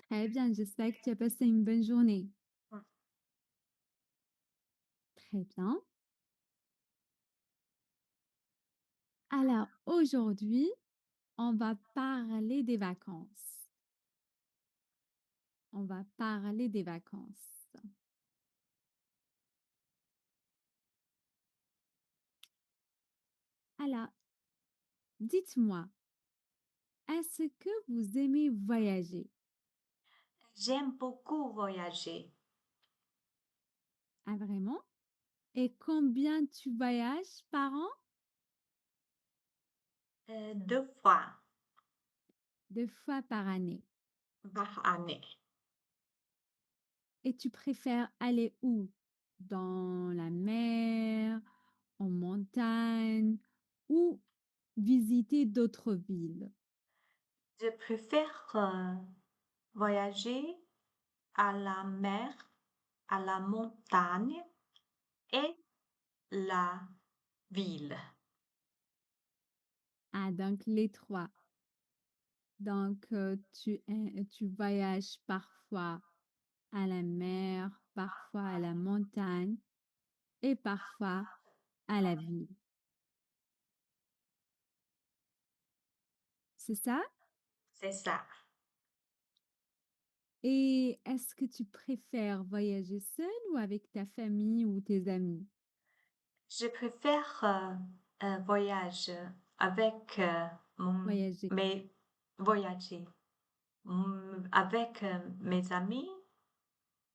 Très bien, j'espère que tu as passé une bonne journée. Mmh. Très bien. Alors aujourd'hui, on va parler des vacances. On va parler des vacances. Alors, dites-moi, est-ce que vous aimez voyager? J'aime beaucoup voyager, Ah, vraiment? Et combien tu voyages par an? 2 fois 2 fois par année. par année. Et tu préfères aller où? Dans la mer, en montagne ou visiter d'autres villes? Je préfère, voyager à la mer, à la montagne et la ville. Ah, donc les 3. Donc, tu voyages parfois à la mer, parfois à la montagne et parfois à la ville. C'est ça? C'est ça. Et est-ce que tu préfères voyager seul ou avec ta famille ou tes amis? Je préfère, voyage avec, mon Voyager. mes voyager, avec, mes amis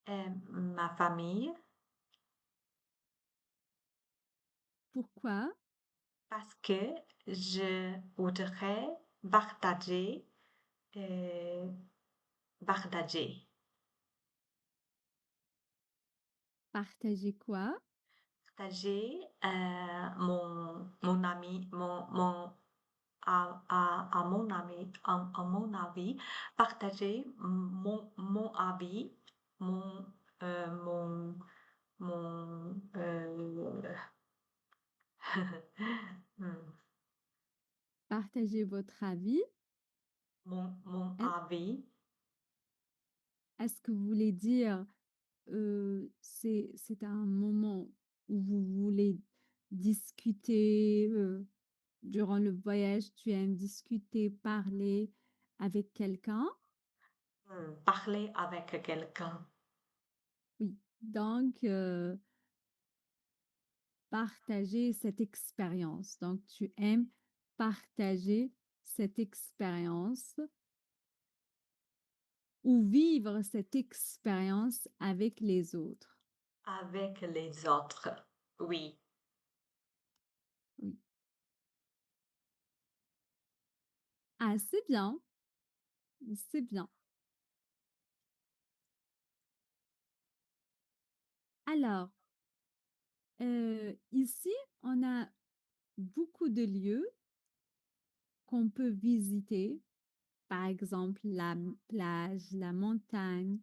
et ma famille. Pourquoi? Parce que je voudrais partager, heu, partager, Partager quoi? partager, mon ami, à mon ami, à mon avis, partager mon avis, mon, mon mon, mmh, Partager votre avis. mon Est avis est-ce que vous voulez dire, c'est un moment où vous voulez discuter, durant le voyage, tu aimes discuter, parler avec quelqu'un? parler avec quelqu'un Oui. Donc, partager cette expérience. Donc, tu aimes partager cette expérience ou vivre cette expérience avec les autres. avec les autres. Oui. Oui. Ah, c'est bien, c'est bien. Alors, ici, on a beaucoup de lieux qu'on peut visiter, par exemple la plage, la montagne,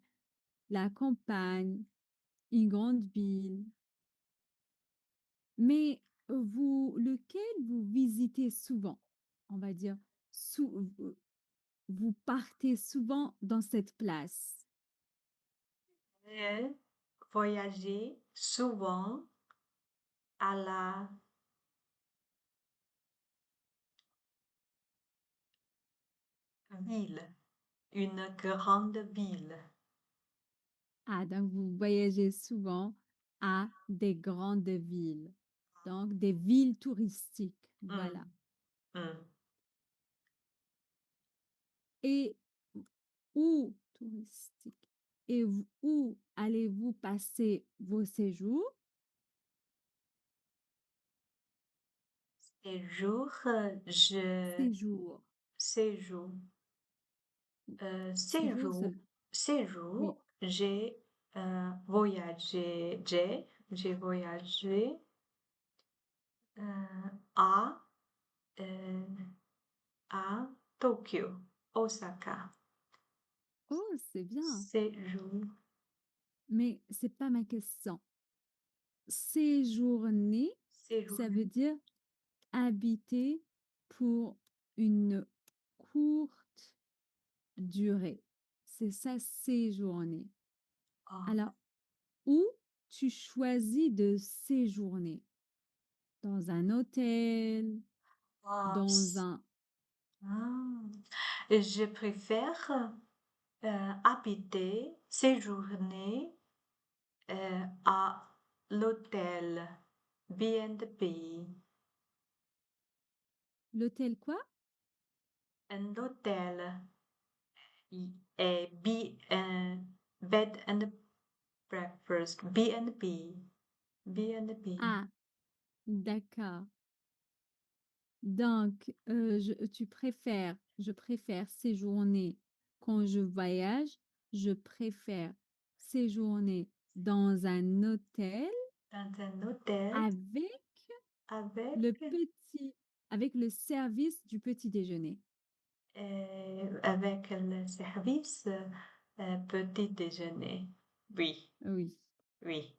la campagne, une grande ville. Mais lequel vous visitez souvent? On va dire, vous partez souvent dans cette place. J'ai voyagé souvent à la ville, une grande ville. Ah, donc vous voyagez souvent à des grandes villes, donc des villes touristiques, voilà. Mmh, mmh. Et où touristique? Et où allez-vous passer vos séjours? Séjour, Séjours. séjour, Séjour, ça séjour, veut oui. séjour, j'ai voyagé, à, heu, à Tokyo, Osaka. Oh, c'est bien, Séjour, mais c'est pas ma question. Séjourner, ça veut séjourner. dire habiter pour une courte durée. c'est ça, séjourner. Oh, Alors, où tu choisis de séjourner? Dans un hôtel, oh, dans un hmm. Je préfère habiter, séjourner à l'hôtel B&B. l'hôtel quoi? Un hôtel est bed and breakfast, B&B. B&B. Ah, d'accord. Donc, je préfère séjourner quand je voyage, je préfère séjourner dans un hôtel Dans un hôtel avec avec le petit, avec le service du petit déjeuner. avec le service petit déjeuner. Oui, Oui, oui.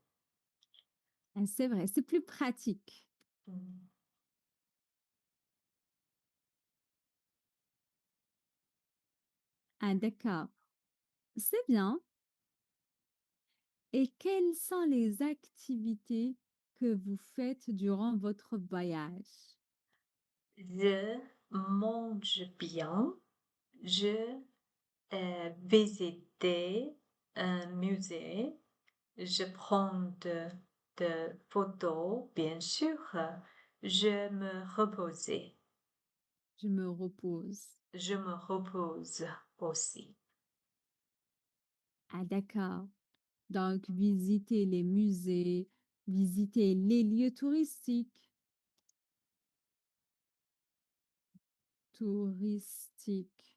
ah, c'est vrai, c'est plus pratique. Mm. Ah, d'accord. C'est bien. Et quelles sont les activités que vous faites durant votre voyage? Je mange bien. Je visite un musée. Je prends de photos, bien sûr. Je me repose. Je me repose. Je me repose aussi. Ah, d'accord. Donc, visiter les musées, visiter les lieux touristiques. Touristiques.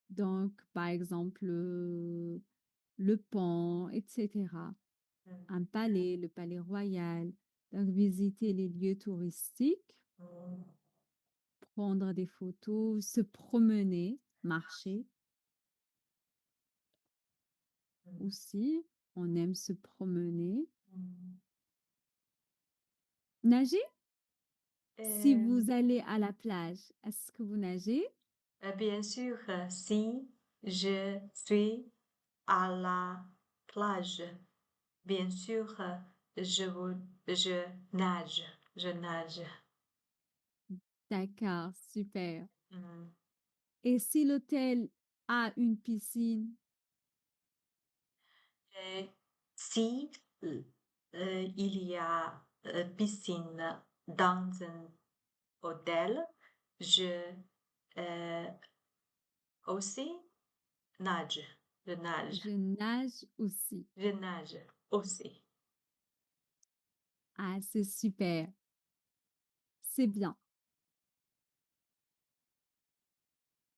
Donc, par exemple, le pont, etc. Mm, Un palais, le palais royal. Donc, visiter les lieux touristiques, mm, prendre des photos, se promener, marcher mm, aussi. On aime se promener. mm. Nager? Si Euh, vous allez à la plage, est-ce que vous nagez? bien sûr, si je suis à la plage, bien sûr, je nage, je nage. D'accord, super. Mm. Et si l'hôtel a une piscine, Et si il y a piscine dans un hôtel, je euh, aussi nage, je nage, je nage aussi. je nage aussi. Ah, c'est super. C'est bien.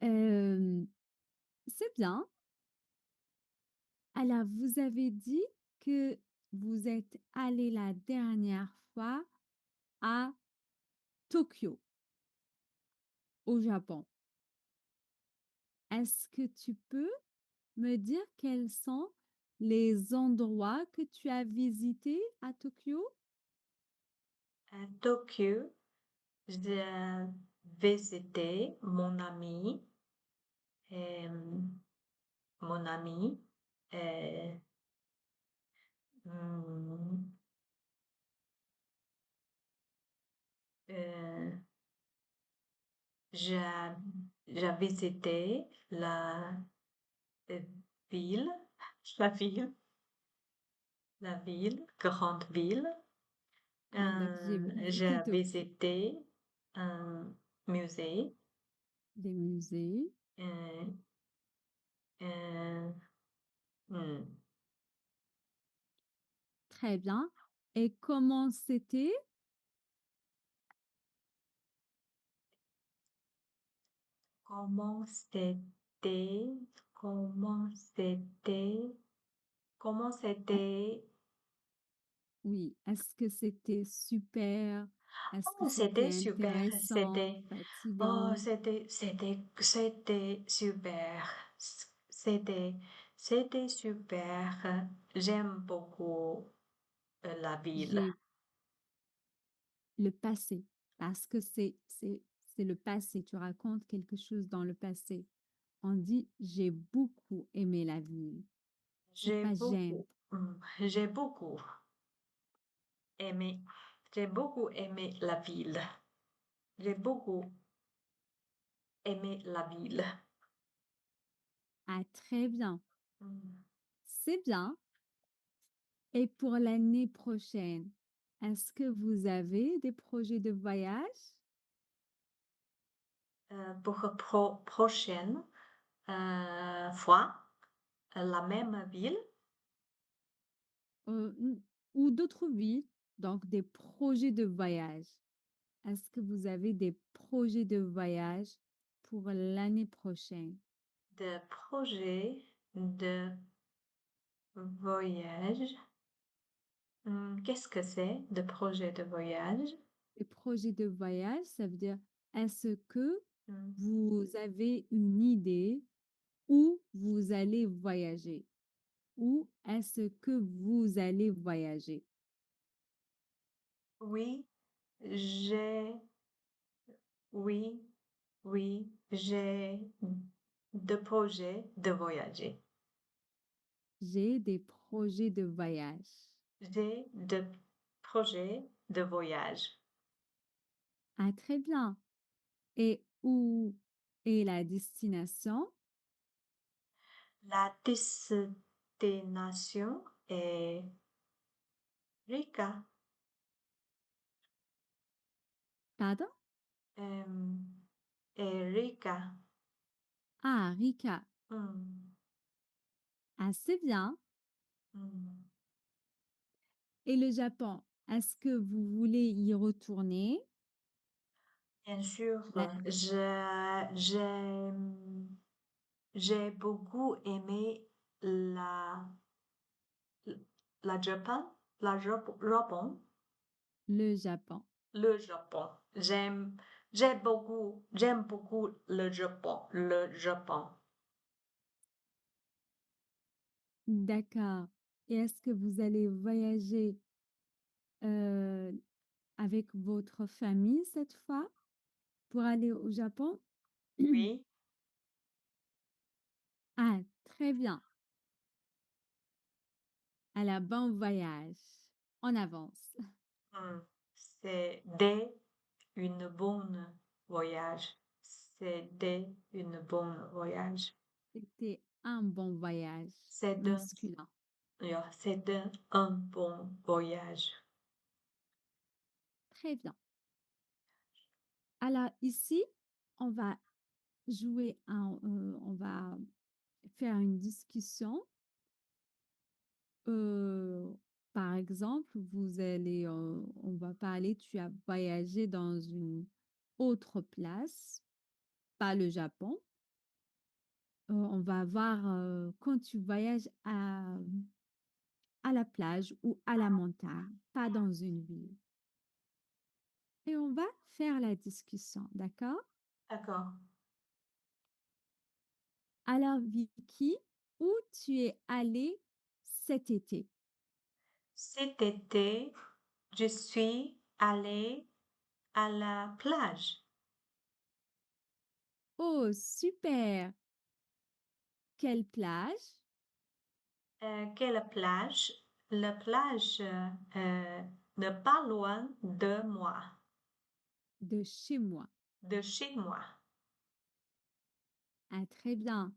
Euh, c'est bien. Alors, vous avez dit que vous êtes allé la dernière fois à Tokyo, au Japon. Est-ce que tu peux me dire quels sont les endroits que tu as visités à Tokyo? À Tokyo, j'ai visité euh, mon ami, euh, hmm, euh, j'ai, j'ai visité euh, ville, la ville, la ville, grande ville. Ah, donc j'ai visité J'ai Tokyo. visité un musée. Des musées. Euh, euh, hmm. Très bien. Et comment c'était? Comment c'était, comment c'était, comment Euh, c'était. Oui, est-ce que c'était super? Est-ce que Oh, c'était c'était super, intéressant, oh, fatigant? c'était super, c'était, c'était super. J'aime beaucoup la ville. J'ai le passé, parce que c'est le passé. Tu racontes quelque chose dans le passé. On dit j'ai beaucoup aimé la ville. C'est J'ai pas j'aime. beaucoup, j'ai beaucoup aimé, j'ai beaucoup aimé la ville. J'ai beaucoup aimé la ville. Ah, très bien. Mmh. C'est bien. Et pour l'année prochaine, est-ce que vous avez des projets de voyage? Pour prochaine, fois, la même ville, N ou d'autres villes, donc des projets de voyage. Est-ce que vous avez des projets de voyage pour l'année prochaine? de projet de voyage. Qu'est-ce que c'est de projet de voyage? Des projets de voyage, ça veut dire, est-ce que Mmh. vous avez une idée où vous allez voyager? Où est-ce que vous allez voyager? Oui, j'ai oui, oui, j'ai de projets de voyager. J'ai des projets de voyage. J'ai de projets de voyage. Ah, très bien. Et où est la destination? La destination est Rica. Pardon? Est Rica. Ah, Rica. Mmh. Ah, c'est bien. Mmh. Et le Japon, est-ce que vous voulez y retourner? Bien sûr, La- j'ai beaucoup aimé la la Japan, Japon, le Japon. le Japon. J'aime beaucoup le Japon, le Japon. D'accord. Et est-ce que vous allez voyager euh, avec votre famille cette fois pour aller au Japon? Oui, Ah, très bien. Alors, bon voyage. En avance. mmh, c'est des une bonne voyage. C'est des une bonne voyage. C'était un bon voyage C'est un, masculin. ja, c'est un bon voyage. Très bien. Alors ici, on va on va faire une discussion. Par exemple, on va parler, tu as voyagé dans une autre place, pas le Japon. On va voir quand tu voyages à la plage ou à la montagne, pas dans une ville. Et on va faire la discussion, d'accord? D'accord. Alors, Vicky, où tu es allée cet été? Cet été, je suis allée à la plage. Oh, super! Quelle plage? Quelle plage? La plage n'est pas loin de moi, De chez moi. de chez moi. Ah, très bien.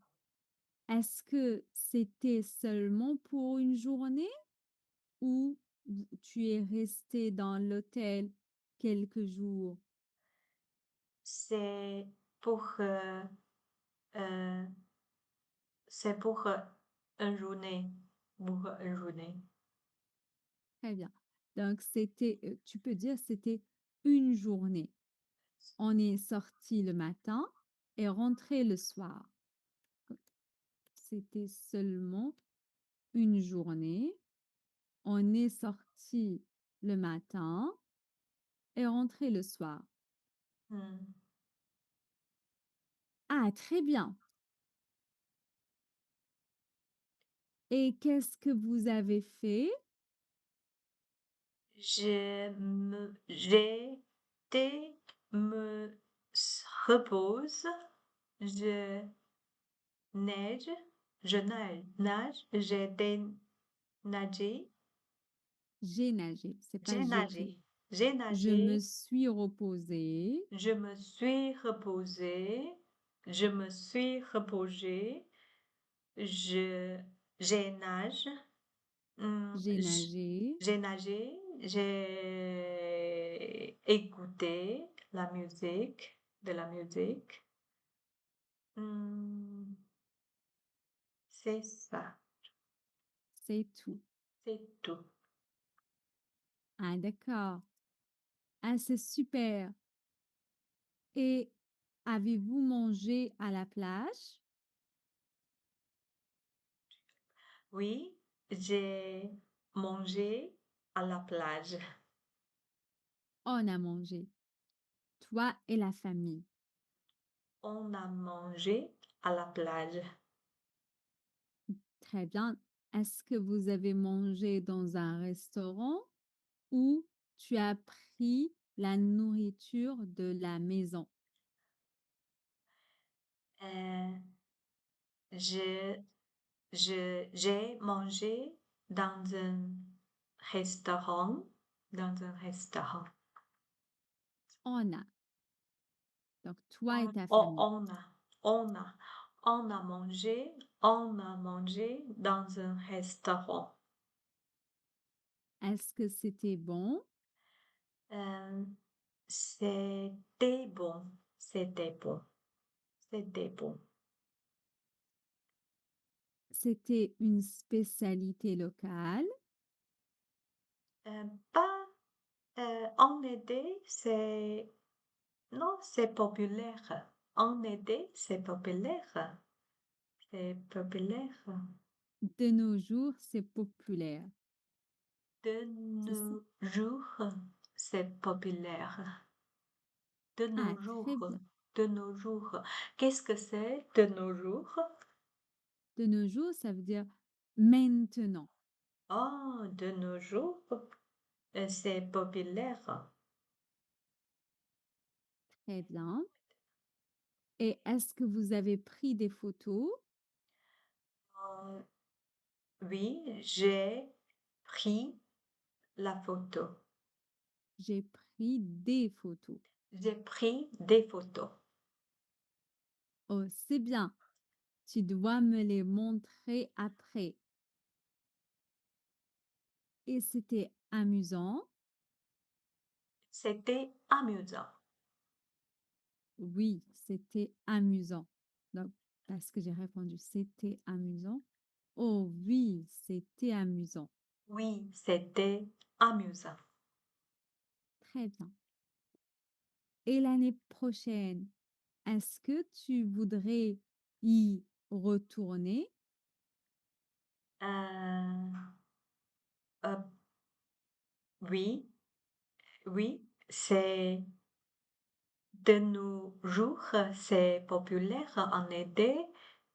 Est-ce que c'était seulement pour une journée ou tu es resté dans l'hôtel quelques jours? C'est pour, euh, c'est pour une journée, pour une journée. Très bien. Donc, tu peux dire, c'était une journée. On est sorti le matin et rentré le soir. C'était seulement une journée. On est sorti le matin et rentré le soir. Hmm. Ah, très bien. Et qu'est-ce que vous avez fait? J'étais me repose. Je Neige, nage, j'ai dénagé, J'ai nagé, c'est pas j'ai j'ai pris. nagé, j'ai Je me nagé, suis reposée. je me suis reposée, je me suis reposée, je, j'ai nage, hum, J'ai j- nagé. j'ai nagé, j'ai écouté la musique, de la musique. Hum, c'est ça, C'est tout. c'est tout. Ah, d'accord. Ah, c'est super. Et avez-vous mangé à la plage? Oui, j'ai mangé à la plage. On a mangé. Toi et la famille. On a mangé à la plage. Très bien. Est-ce que vous avez mangé dans un restaurant ou tu as pris la nourriture de la maison? Euh, je, j'ai mangé dans un restaurant, dans un restaurant. On a. Donc, toi et On, ta on, famille. on a, on a, on a mangé dans un restaurant. Est-ce que c'était bon? Euh, c'était bon, c'était bon, c'était bon. C'était une spécialité locale. Pas en été, c'est non, c'est populaire. En été, c'est populaire. C'est populaire. De nos jours, c'est populaire. De C'est ça? nos jours, c'est populaire. De Ah, nos très jours, bien. de nos jours. Qu'est-ce que c'est de nos jours? De nos jours, ça veut dire maintenant. Oh, de nos jours, c'est populaire. Très bien. Et est-ce que vous avez pris des photos? Euh, oui, j'ai pris la photo. J'ai pris des photos. J'ai pris des photos. Oh, c'est bien. Tu dois me les montrer après. Et c'était amusant. C'était amusant. Oui, c'était amusant. Donc, parce que j'ai répondu, c'était amusant. Oh oui, c'était amusant. Oui, c'était amusant. Très bien. Et l'année prochaine, est-ce que tu voudrais y retourner? Euh, euh, oui, oui, c'est de nos jours, c'est populaire en été.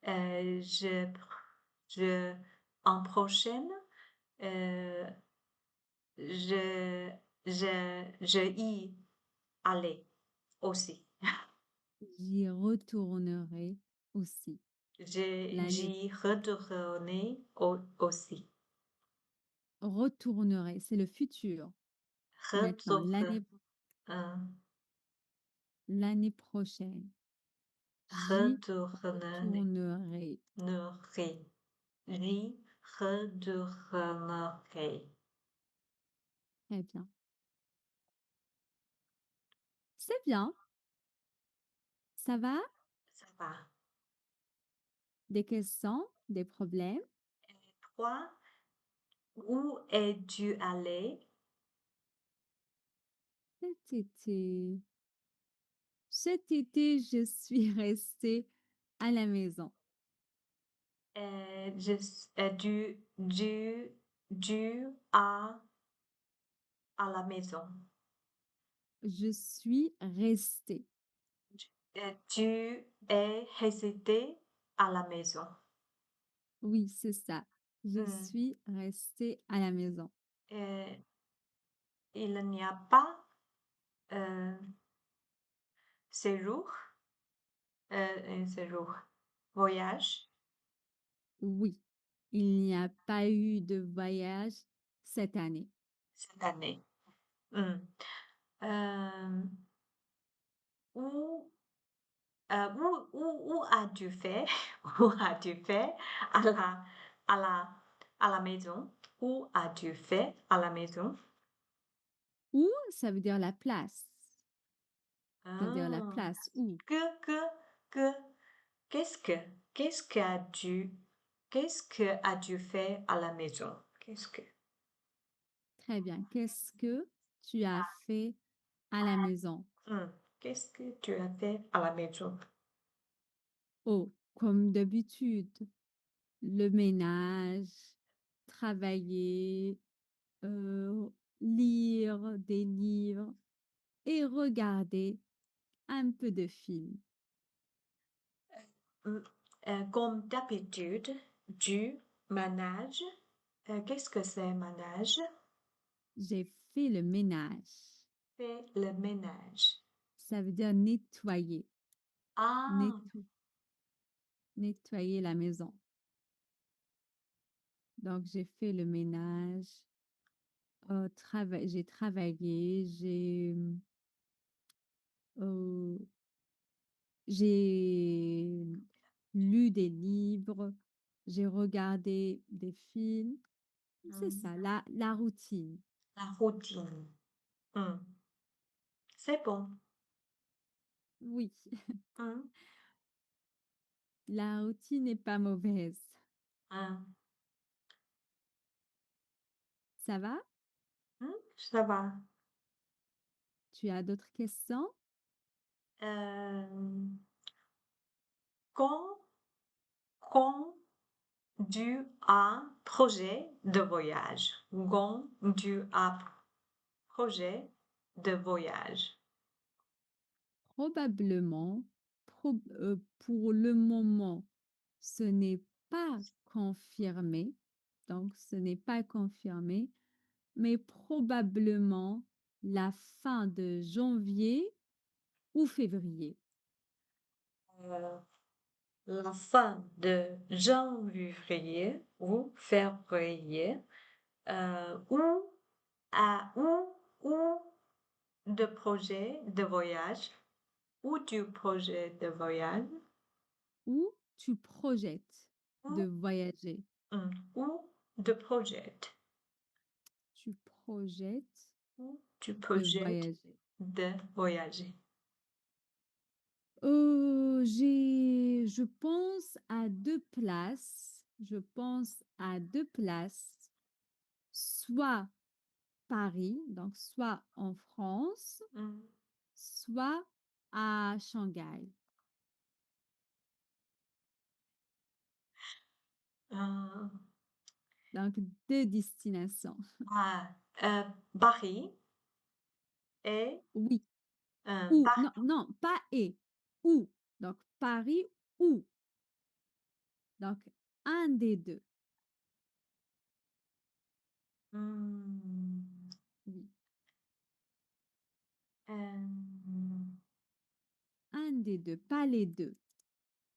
Euh, je, je, en prochaine, euh, je, je y allais aussi. J'y retournerai aussi. L'année J'y retournais aussi. retournerai, c'est le futur. Maintenant, Retournerai, l'année prochaine, j'y retournerai, retournerai. j'y retournerai. Très bien. C'est bien. Ça va? Ça va. Des questions, des problèmes? Toi, où es-tu allé? Cet été, cet été, je suis restée à la maison. Du à la maison. Je suis restée. Tu es resté à la maison. Oui, c'est ça. Je Hmm. suis restée à la maison. Euh, il n'y a pas euh, séjour, un séjour. voyage Oui, il n'y a pas eu de voyage cette année. cette année? Mmh. Hem, où, où as-tu fait où as-tu fait à la à la à la maison? Où as-tu fait à la maison? Où, ça veut dire la place. Ça veut dire la Ah! place où. Que que que qu'est-ce que qu'est-ce que as-tu fait à la maison? Qu'est-ce que Très bien. Qu'est-ce que tu as fait à la maison? mmh, qu'est-ce que tu as fait à la maison? Oh, comme d'habitude, le ménage, travailler, heu, lire des livres et regarder un peu de film. Mmh, comme d'habitude, du manage. Qu'est-ce que c'est manage? J'ai fait le ménage. Fait le ménage. Ça veut dire nettoyer, Ah! netto nettoyer la maison. Donc j'ai fait le ménage, j'ai travaillé, heu, j'ai lu des livres, j'ai regardé des films. C'est Mmh, ça, la routine. la routine. Mmh, c'est bon. Oui, Mmh, la routine n'est pas mauvaise. mmh, Ça va? ça va. Tu as d'autres questions? Hem, quand quand tu as projet de voyage? Quand tu as projet de voyage? Probablement, pour le moment, ce n'est pas confirmé, donc ce n'est pas confirmé, mais probablement la fin de janvier ou février. Heu, la fin de janvier ou février, ou ou de projet de voyage ou du projet de voyage Où tu projettes de ou, voyager. ou de projet Tu projettes ou du de projet voyager. de voyager. Je pense à 2 places. Je pense à 2 places, soit Paris, donc soit en France, Mmh, soit à Shanghai. heu, Donc 2 destinations. Paris et Oui, Ba ou non, non, pas et, ou. Donc Paris ou. Donc un des 2. mmh, Oui, hem, un des 2, pas les 2.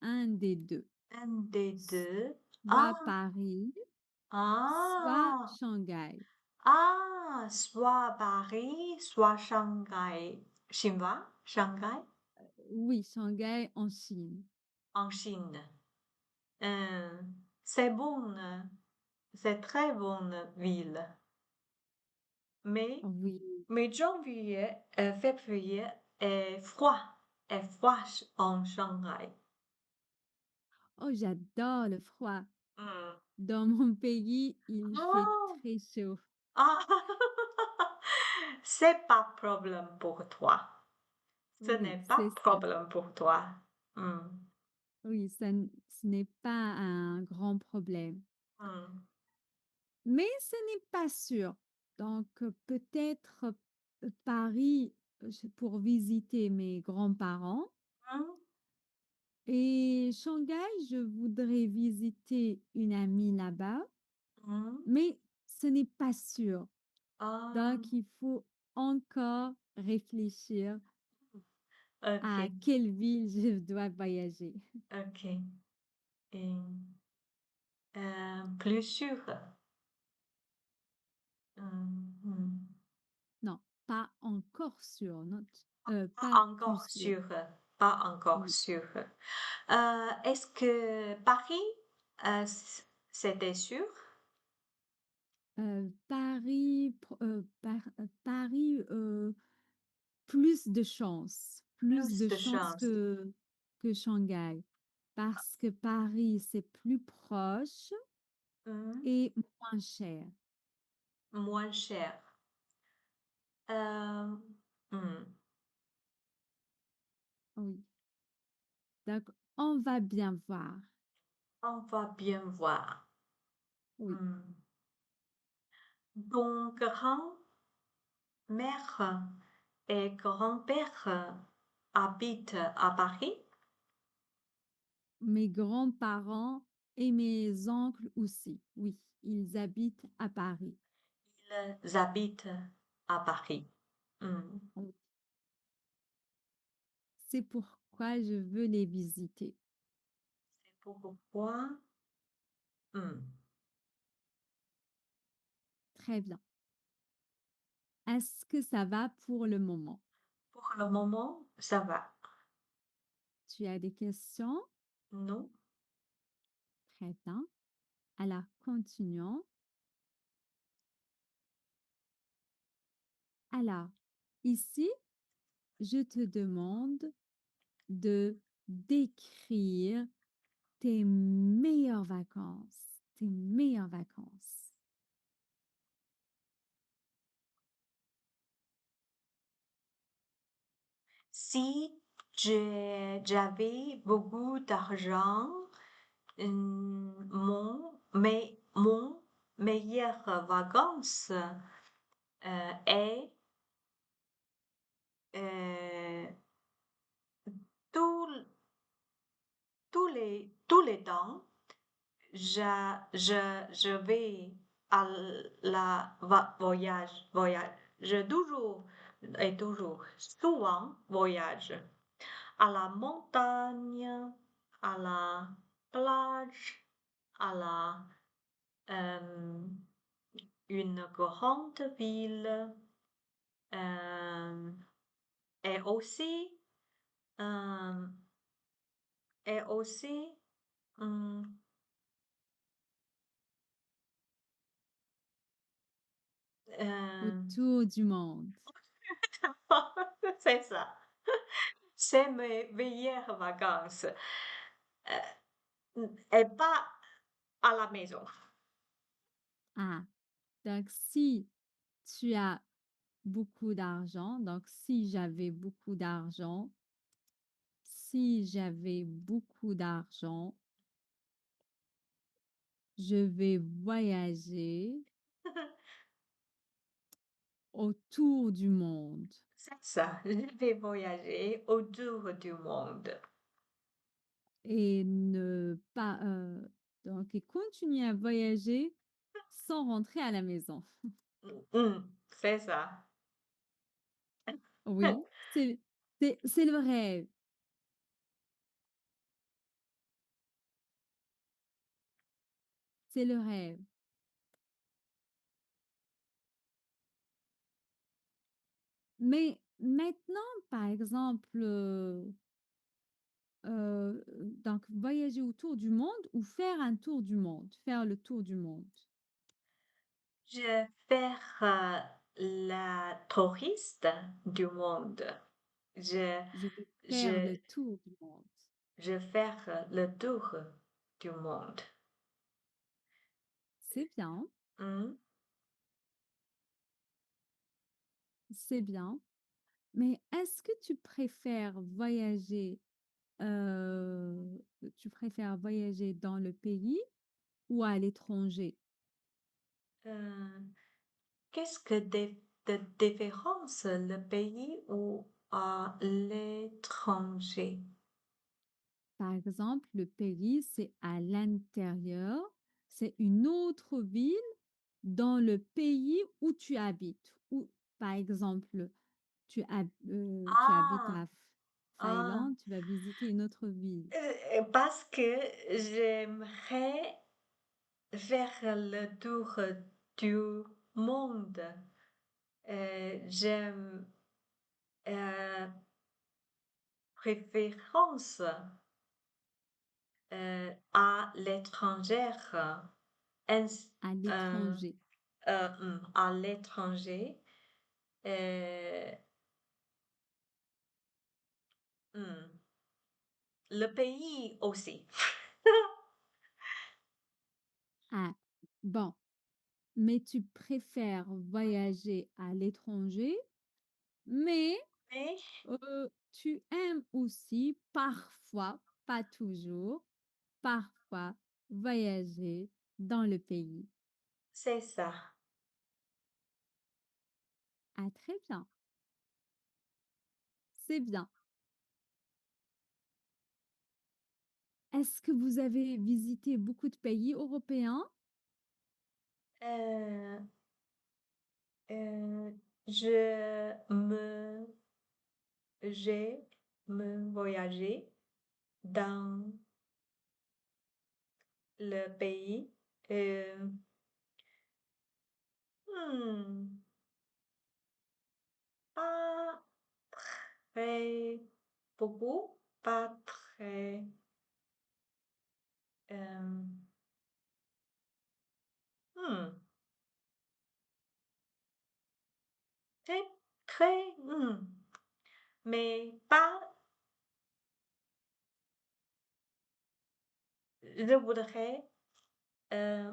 Un des 2. un des 2. Soit Ah! Paris, soit Ah! Shanghai. Ah! Soit Paris, soit Shanghai. Chinois? Shanghai? Oui, Shanghai en Chine. En Chine. C'est bon, c'est très bonne ville. Mais Oui. janvier, février est froid en Shanghai. Oh, j'adore le froid. Mmh. Dans mon pays, il fait Ah! très chaud. Ah! C'est pas problème pour toi. Ce Oui, n'est c'est pas ça. problème pour toi. Mmh. Oui, ce n'est pas un grand problème. Mmh. Mais ce n'est pas sûr. Donc, peut-être Paris pour visiter mes grands-parents. Mmh. Et Shanghai, je voudrais visiter une amie là-bas, Mmh. mais ce n'est pas sûr. Ah! Donc, il faut encore réfléchir à OK, quelle ville je dois voyager. OK. et plus sûr. Mmh. Non, pas encore sûr, not pas Pas encore plus sûr. sûr, pas encore Oui, sûr. Est-ce que Paris, c'était sûr? Paris, plus Plus de de chances chance. que Shanghai, parce que Paris, c'est plus proche Mmh, et moins cher. moins cher. Hem, mmh, Oui, donc on va bien voir. on va bien voir. Oui, Mmh. Ton grand-mère et grand-père habitent à Paris? mes grands-parents et mes oncles aussi. Oui, ils habitent à Paris. Ils habitent à Paris. Mmh. Oui, c'est pourquoi je veux les visiter. C'est pourquoi mmh, Très bien. Est-ce que ça va pour le moment? pour le moment, ça va. Tu as des questions? Non? Très bien. Alors, continuons. Alors, ici, je te demande de décrire tes meilleures vacances. Tes meilleures vacances. Si j'avais beaucoup d'argent, mon meilleure vacances est euh, tout- tous les temps, je vais à voyage. Je toujours et toujours, souvent voyage à la montagne, à la plage, à la euh, une grande ville euh, et aussi euh, et aussi hum, euh, Autour du monde. c'est ça. C'est mes meilleures vacances et pas à la maison. Ah, donc tu as beaucoup d'argent, donc si j'avais beaucoup d'argent, je vais voyager autour du monde C'est ça. Je vais voyager autour du monde. et ne pas donc et continuer à voyager sans rentrer à la maison. C'est ça. Oui, c'est le rêve, c'est le rêve. Mais maintenant, par exemple, donc voyager autour du monde ou faire un tour du monde, faire le tour du monde. Je vais faire la touriste du monde. Je, Je vais faire je, le tour du monde. je vais faire le tour du monde. C'est bien, Hmm. c'est bien. Mais est-ce que tu préfères voyager dans le pays ou à l'étranger? Euh, qu'est-ce que de différence le pays ou à l'étranger? Par exemple, le pays, c'est à l'intérieur, c'est une autre ville dans le pays où tu habites. Ou, par exemple, tu habites Ah, à Ah, Thaïlande, tu vas visiter une autre ville. parce que j'aimerais faire le tour du monde. J'aime, heu, préférence, à l'étranger, ins À heu l'étranger. à l'étranger, heu, mmh, le pays aussi. Ah, bon, mais tu préfères voyager à l'étranger, mais Mais tu aimes aussi parfois, pas toujours, parfois voyager dans le pays. c'est ça. Ah, très bien, c'est bien. Est-ce que vous avez visité beaucoup de pays européens? Heu je me j'ai me voyagé dans le pays, heu, mmh, pas très beaucoup, pas très, hem, mmh, très très, mais pas je voudrais,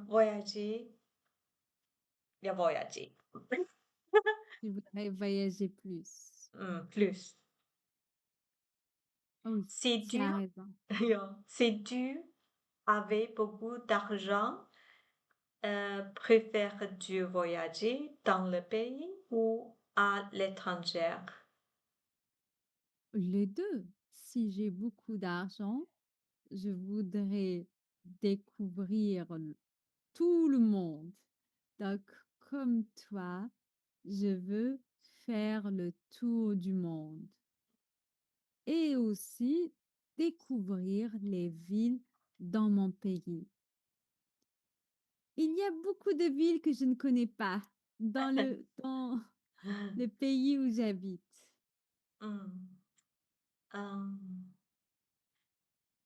voyager, bien voyager. Tu voudrais voyager plus. Plus. Oui, Si tu tu as raison. si tu avais beaucoup d'argent, préfères-tu voyager dans le pays ou à l'étranger? Les 2. Si j'ai beaucoup d'argent, je voudrais découvrir tout le monde. Donc, comme toi, je veux faire le tour du monde et aussi découvrir les villes dans mon pays. Il y a beaucoup de villes que je ne connais pas dans le pays où j'habite. Mmh. Hem,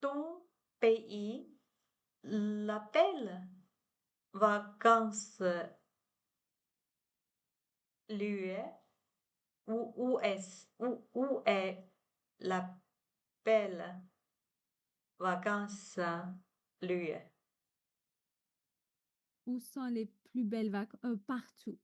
ton pays l'appelle vacances lui où est-ce où est l'appelle vacances lui? Où sont les plus belles vacances? Partout.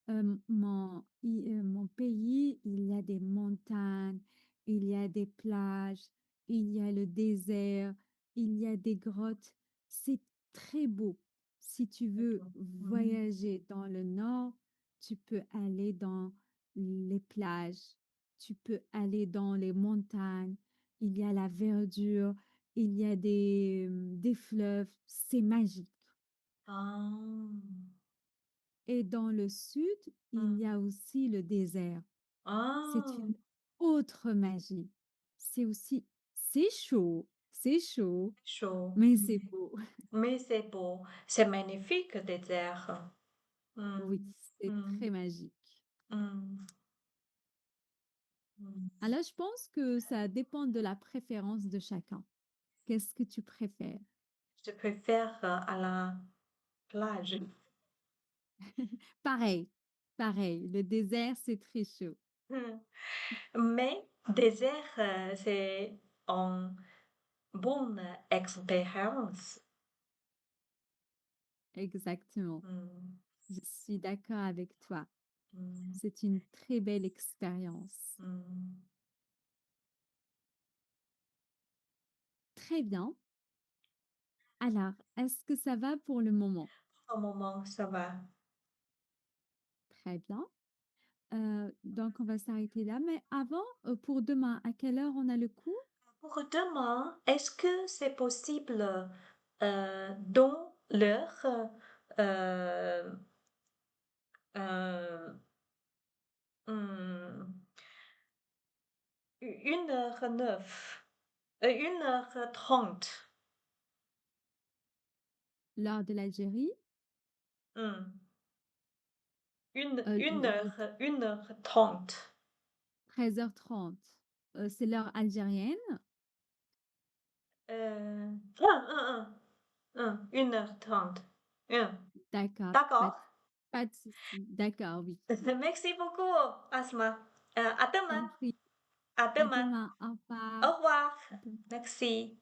Mon pays, il y a des montagnes, il y a des plages, il y a le désert, il y a des grottes. C'est très beau. Si tu veux Mmh. voyager dans le nord, tu peux aller dans les plages, tu peux aller dans les montagnes, il y a la verdure, il y a des fleuves, c'est magique. Ah! Et dans le sud, il y Mmh. a aussi le désert. C'est Ah! une autre magie. C'est chaud, Chaud. mais c'est beau. Mais c'est beau, c'est magnifique désert. Mmh. Oui, c'est Mmh. très magique. Mmh. Mmh. Alors, je pense que ça dépend de la préférence de chacun. Qu'est-ce que tu préfères? Je préfère, à la plage. Pareil, pareil, le désert, c'est très chaud. Mmh. Mais désert, c'est une bonne expérience. Exactement. Mmh. Je suis d'accord avec toi. Mmh. C'est une très belle expérience. Mmh. Très bien. Alors, est-ce que ça va pour le moment? Pour le moment, ça va. Très bien. Donc on va s'arrêter là. Mais avant, pour demain, à quelle heure on a le cours? Pour demain, est-ce que c'est possible, dans l'heure, heu, heu, mmh 1h09, 1h30. L'heure de l'Algérie, Mmh. Une une le heure 1h30. 13h30. C'est l'heure algérienne? 1h30. D'accord, D'accord. pas de souci. D'accord, oui. Merci beaucoup, Asma. À Je t'en demain. prie. À À demain. demain. Au revoir. Au revoir. À demain. Merci.